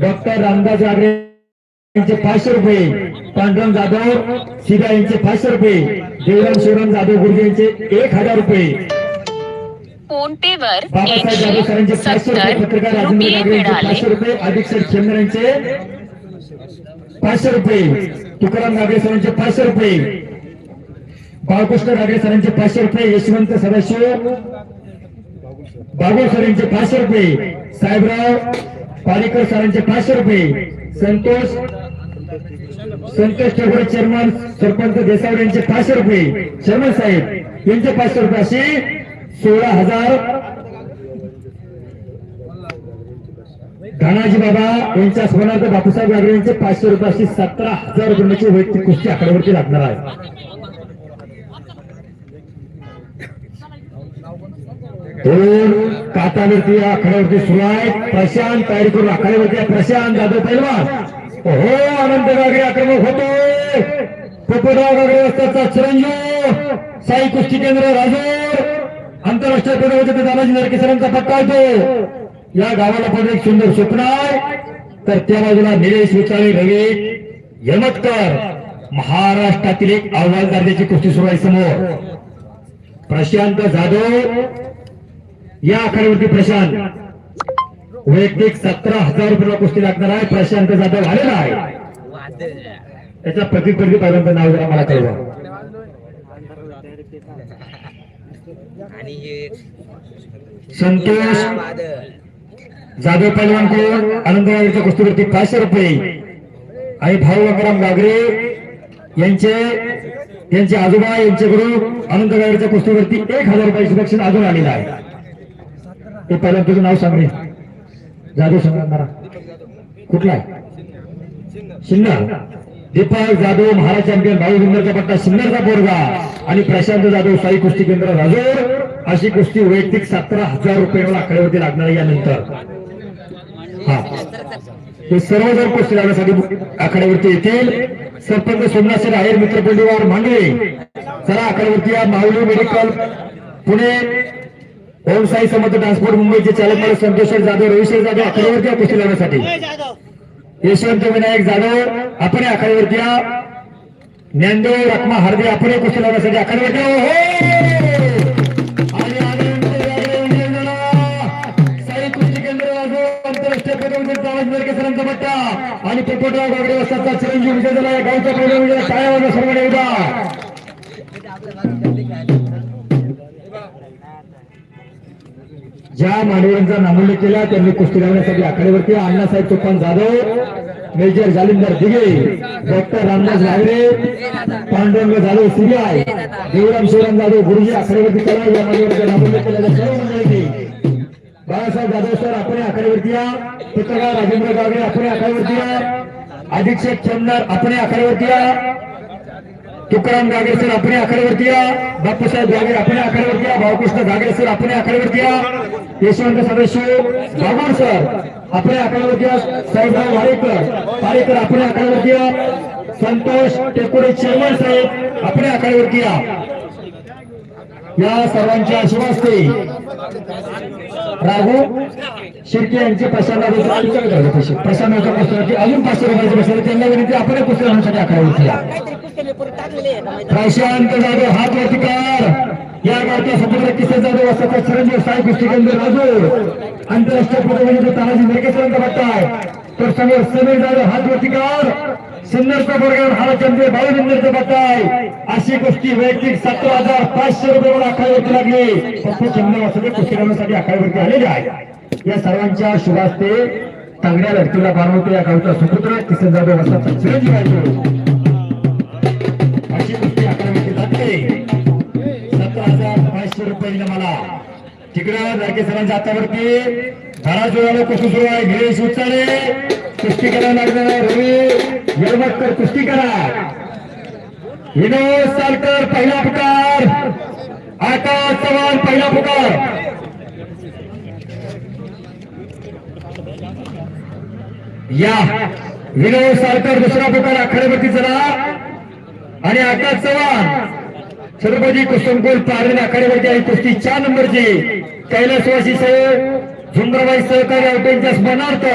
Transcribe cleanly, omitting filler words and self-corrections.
Doctor Ramdas गागरे यांचे 500 रुपये, पांडुरंग जाधव सिधा यांचे 500 रुपये, देवराम शिवराम जाधव गुरुजी यांचे 1000 रुपये, फोन पे वर बाबासाहेब जाधव सरांचे 500 रुपये, पत्रकार राजेंद्र गागरे यांचे 500 रुपये, अधीक्षक खेमनर यांचे 500 रुपये, तुकाराम गागरे सरांचे 500 रुपये, बाळकृष्ण गागरे सरांचे 500 रुपये, यशवंत सदाशिव बागुल सरांचे 500 रुपये, साहेबराव पालेकर सरांचे 500 रुपये, संतोष ठाकरे चेअरमन सरपंच देसावडे यांचे 500 रुपये, चेअरमन साहेब यांचे 500 रुपये, अशी 16,000. धनाजी बाबा यांच्या स्मरणार्थ बापूसाहेब गागरे यांचे 500 रुपये, अशी 17,000 रुपयांची वैयक्तिक कुस्ती आकड्यावरती लागणार आहे. दोन काटावरती आखाड्यावरती सुरू आहे. प्रशांत तयारी करून आखाड्यावरती प्रशांत जाधव पैलवान. हो आनंद गागरे आक्रमक होतो. पोपटराव गागरे वस्तादचा चिरंजीव साई कुस्ती केंद्र राजूर आंतरराष्ट्रीय पदकाचे दादाजी नरके सरांचा पट्टा येतो. या गावाला पण एक सुंदर स्वप्न आहे. तर त्या बाजूला निलेश विचारे रवी यमतकर महाराष्ट्रातील एक आव्हान दर्जाची कुस्ती सुरू आहे. समोर प्रशांत जाधव या आखाड्यावरती प्रशांत वैयक्तिक 17,000 रुपये कुस्ती लागणार आहे. प्रशांत जाधव आलेला आहे. त्याच्या प्रतिस्पर्धी पहिल्यांदा नाव जरा मला कळवा. संतोष जाधव पैलवान कोण आनंद गागरेच्या कुस्तीवरती 500 रुपये आणि भाऊ अकराम गागरे यांचे आजोबा यांचे गुरु आनंद गागरेच्या कुस्तीवरती 1,000 रुपयाचे बक्षीस अजून आलेलं आहे. ते पहिल्यांदा तुझं नाव सांग रे. जाधव सांगणारा कुठला आहे? सिन्नर. दीपक जाधव महाराज चॅम्पियन भाऊ सिन्नरचा पट्टा सिन्नरचा पोरगा आणि प्रशांत जाधव साई कुस्ती केंद्र राजूर. अशी कुस्ती वैयक्तिक 17,000 रुपये आकड्यावरती लागणार. यानंतर हा हे सर्वजण कुस्ती लागण्यासाठी आकड्यावरती येतील. सरपंच सोमनाथ सर आहेर मित्र पंडिवार मांडवे चला आकड्यावरती या. माऊली मेडिकल पुणे ओम साई समर्थ ट्रान्सपोर्ट मुंबईचे चालक मालक संतोषर जाधव रविशेर जाधव आखाड्यावरती कुस्ती लावण्यासाठी. यशवंत विनायक जाधव आपण आखाड्यावरती या. ज्ञानदेव रखमा हरदे आपण कुस्ती लावण्यासाठी आखाड्यावरती. साई कुस्ती केंद्र आंतरराष्ट्रीय पदकाचे सरांचा पट्टा आणि पोपटराव गागरे वस्तादचा चिरंजीव विजय झाला. गावच्या पहिल्या टाळ्या सर्वांनी उभा. ज्या मान्यवरांचा नामोल्लेख केला त्यांनी कुस्ती लावण्यासाठी आखाड्यावरती Annasaheb Tufan Jadhav major Jalindar Dighe doctor Ramdas Gagare Pandurang Jadhav CBI Devram Shivram Jadhav गुरुजी आखाड्यावरती करा. या मान्यवरांचा नामोल्लेख केलेल्या सर्व मंडळींनी बाळासाहेब जाधव सर आपण आखाड्यावरती या. पत्रकार राजेंद्र गागरे आपण आखाड्यावरती या. अधीक्षक खेमनर आपण आखाड्यावरती या. तुकाराम गागरे सर आपण आखाड्यावरती या. बापूसाहेब गागरे आपण आखाड्यावरती या. भाऊकृष्ण गागरे सर आपण आखाड्यावरती या. यशवंत सदाशिव बागुल सर आपण आखाड्यावरती या. साहेबराव पालेकर आपण आखाड्यावरती या. संतोष टेकोडे चेअरमन साहेब आपण आखाड्यावरती या. या सर्वांच्या आशीर्वास्ते राघू शिर्के यांचे प्रशांतच्या पुस्तकाची अजून 500 रुपयाचे बसले. त्यांना विनंती आपण पुस्तक आणण्यासाठी आखाड्यावरती या. प्रशांत जाधव हात वरती कर. या गावच्या समुद्र किसन जाधव वस्तादचा चिरंजीव साई कुस्ती केंद्र राजूर आंतरराष्ट्रीय पदकाचे तानाजी नरके सरांचा पट्टा आहे. तर समोर समीर जाधव हात वरती कर. सिन्नरचा पोरगा महाराज चॅम्पियन भाऊ सिन्नरचा पट्टा आहे. अशी कुस्ती वैयक्तिक 17,500 रुपये आखाड्यावरती लागली. फक्त चंद्र वस्ताद कुस्ती करण्यासाठी आखाड्यावरती आलेले आहे. या सर्वांच्या शुभास्ते चांगल्या लढतीला पाणवतो या गावचा सुपुत्र किसन जाधव वस्तादचा चिरंजीव आहे. अशी कुस्ती आखाड्यावरती जाते. 17,500 रुपये मला तिकडं नरके सरांच्या हातावरती धरा जोराला कुस्ती सुरू आहे. गिरीश उच्चारे कुस्ती करायला लागणार आहे. रवी यलमतकर कुस्ती करा. विनोद सालकर पहिला पुकार. आकाश चव्हाण पहिला पुकार. या विनोद सालकर दुसरा पुकार आखाड्यावरती चला आणि आकाश चव्हाण छत्रपती कुसुमकुल पाटील आखाड्यावरती आहे. कुस्ती 4 नंबरची कैलासवासी साहेब झुंबरबाई सहकारी आउटेंच्या स्मरणार्थ